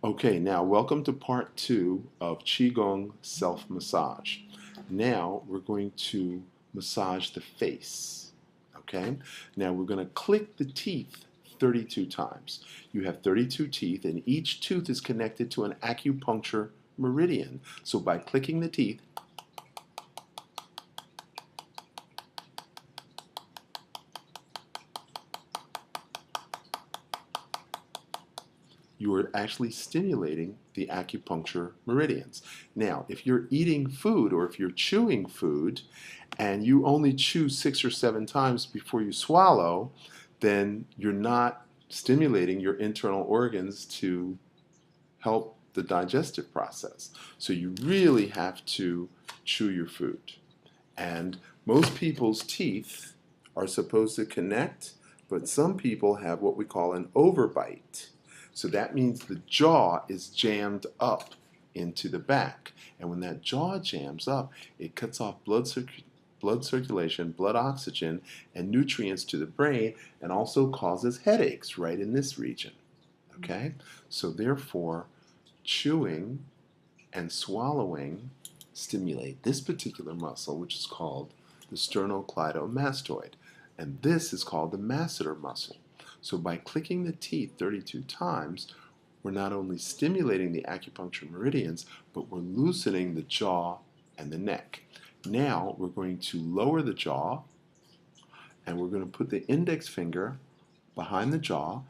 Okay, now welcome to part 2 of Qigong self-massage. Now we're going to massage the face. Okay, now we're going to click the teeth 32 times. You have 32 teeth and each tooth is connected to an acupuncture meridian. So by clicking the teeth, you are actually stimulating the acupuncture meridians. Now, if you're eating food or if you're chewing food and you only chew 6 or 7 times before you swallow, then you're not stimulating your internal organs to help the digestive process. So you really have to chew your food. And most people's teeth are supposed to connect, but some people have what we call an overbite. So that means the jaw is jammed up into the back. And when that jaw jams up, it cuts off blood circulation, blood oxygen, and nutrients to the brain, and also causes headaches right in this region. Okay? So therefore, chewing and swallowing stimulate this particular muscle, which is called the sternocleidomastoid. And this is called the masseter muscle. So by clicking the teeth 32 times, we're not only stimulating the acupuncture meridians, but we're loosening the jaw and the neck. Now we're going to lower the jaw, and we're going to put the index finger behind the jaw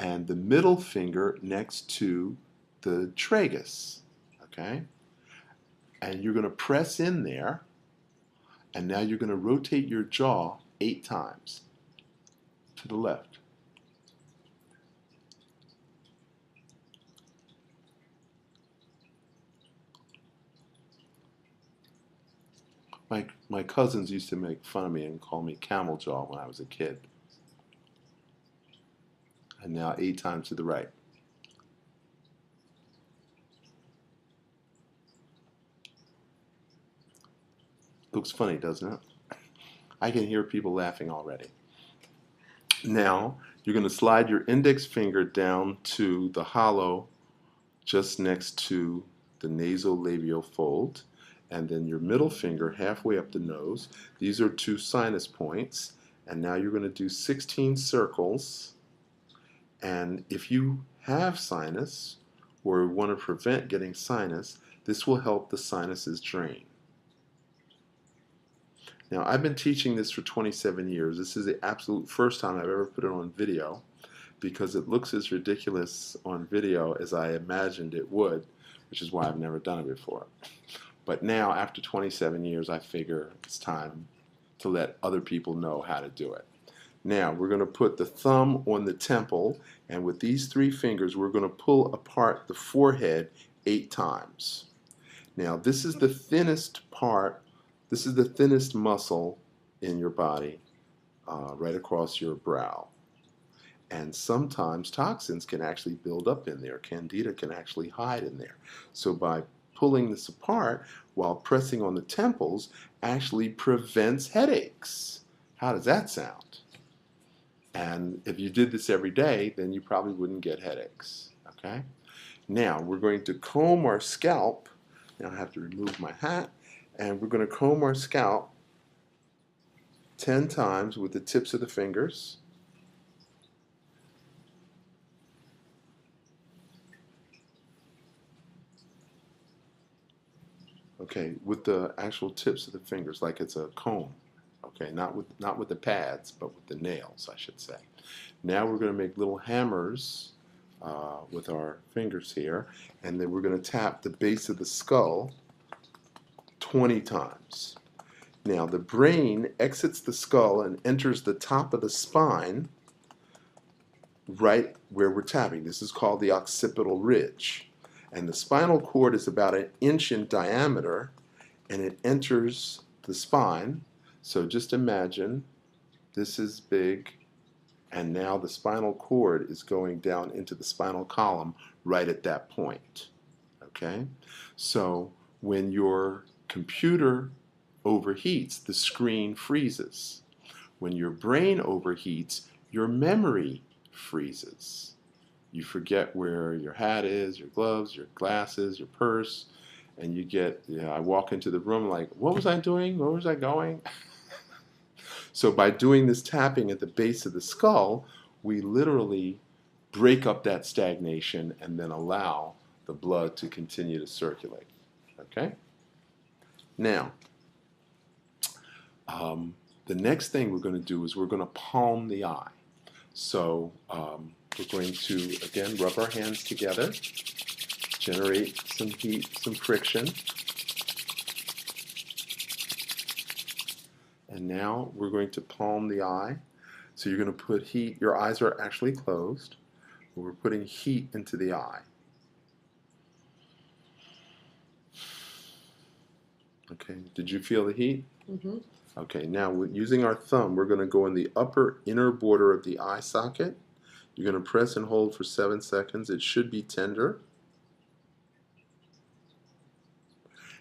and the middle finger next to the tragus. Okay? And you're going to press in there, and now you're going to rotate your jaw 8 times to the left. My cousins used to make fun of me and call me camel jaw when I was a kid. And now 8 times to the right. Looks funny, doesn't it? I can hear people laughing already. Now, you're going to slide your index finger down to the hollow just next to the nasolabial fold, and then your middle finger halfway up the nose. These are 2 sinus points, and now you're going to do 16 circles. And if you have sinus or want to prevent getting sinus, this will help the sinuses drain. Now, I've been teaching this for 27 years. This is the absolute first time I've ever put it on video because it looks as ridiculous on video as I imagined it would, which is why I've never done it before. But now, after 27 years, I figure it's time to let other people know how to do it. Now, we're going to put the thumb on the temple, and with these 3 fingers, we're going to pull apart the forehead 8 times. Now, this is the thinnest part. This is the thinnest muscle in your body, right across your brow. And sometimes toxins can actually build up in there. Candida can actually hide in there. So by pulling this apart while pressing on the temples actually prevents headaches. How does that sound? And if you did this every day, then you probably wouldn't get headaches. Okay? Now, we're going to comb our scalp. Now I have to remove my hat. And we're going to comb our scalp 10 times with the tips of the fingers. Okay, with the actual tips of the fingers, like it's a comb. Okay, not with the pads, but with the nails, I should say. Now we're going to make little hammers with our fingers here, and then we're going to tap the base of the skull 20 times. Now the brain exits the skull and enters the top of the spine right where we're tapping. This is called the occipital ridge. And the spinal cord is about 1 inch in diameter, and it enters the spine. So just imagine this is big, and now the spinal cord is going down into the spinal column right at that point. Okay? So when your computer overheats, the screen freezes. When your brain overheats, your memory freezes. you forget where your hat is, your gloves, your glasses, your purse, and you get, I walk into the room like, what was I doing? Where was I going? So by doing this tapping at the base of the skull, we literally break up that stagnation and then allow the blood to continue to circulate. Okay? Now, the next thing we're going to do is we're going to palm the eye. So we're going to, again, rub our hands together, generate some heat, some friction. And now we're going to palm the eye. So you're going to put heat, your eyes are actually closed, but we're putting heat into the eye. Okay, did you feel the heat? Mm-hmm. Okay, now using our thumb, we're going to go in the upper inner border of the eye socket. You're going to press and hold for 7 seconds. It should be tender.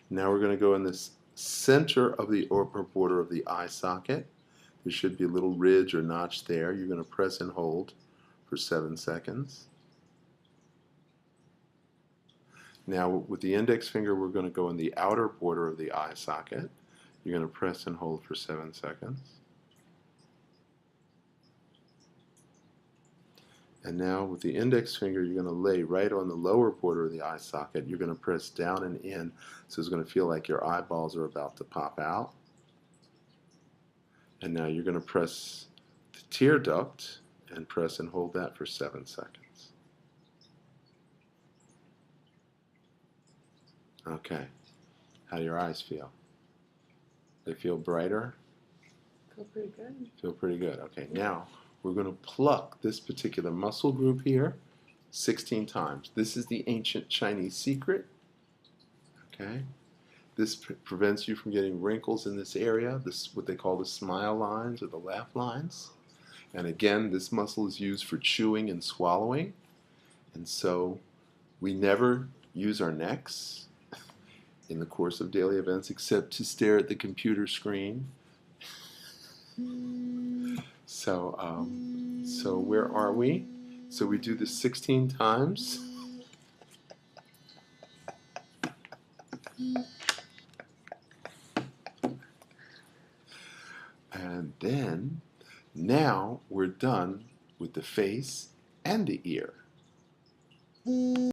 Now we're going to go in this center of the upper border of the eye socket. There should be a little ridge or notch there. You're going to press and hold for 7 seconds. Now with the index finger, we're going to go in the outer border of the eye socket. You're going to press and hold for 7 seconds. And now with the index finger, you're going to lay right on the lower border of the eye socket. You're going to press down and in, so it's going to feel like your eyeballs are about to pop out. And now you're going to press the tear duct and press and hold that for 7 seconds. Okay. How do your eyes feel? They feel brighter? Feel pretty good. Feel pretty good. Okay, now we're going to pluck this particular muscle group here 16 times. This is the ancient Chinese secret. Okay. This prevents you from getting wrinkles in this area, this what they call the smile lines or the laugh lines. And again, this muscle is used for chewing and swallowing. And so we never use our necks in the course of daily events except to stare at the computer screen. So where are we? So we do this 16 times. And then, now we're done with the face and the ear.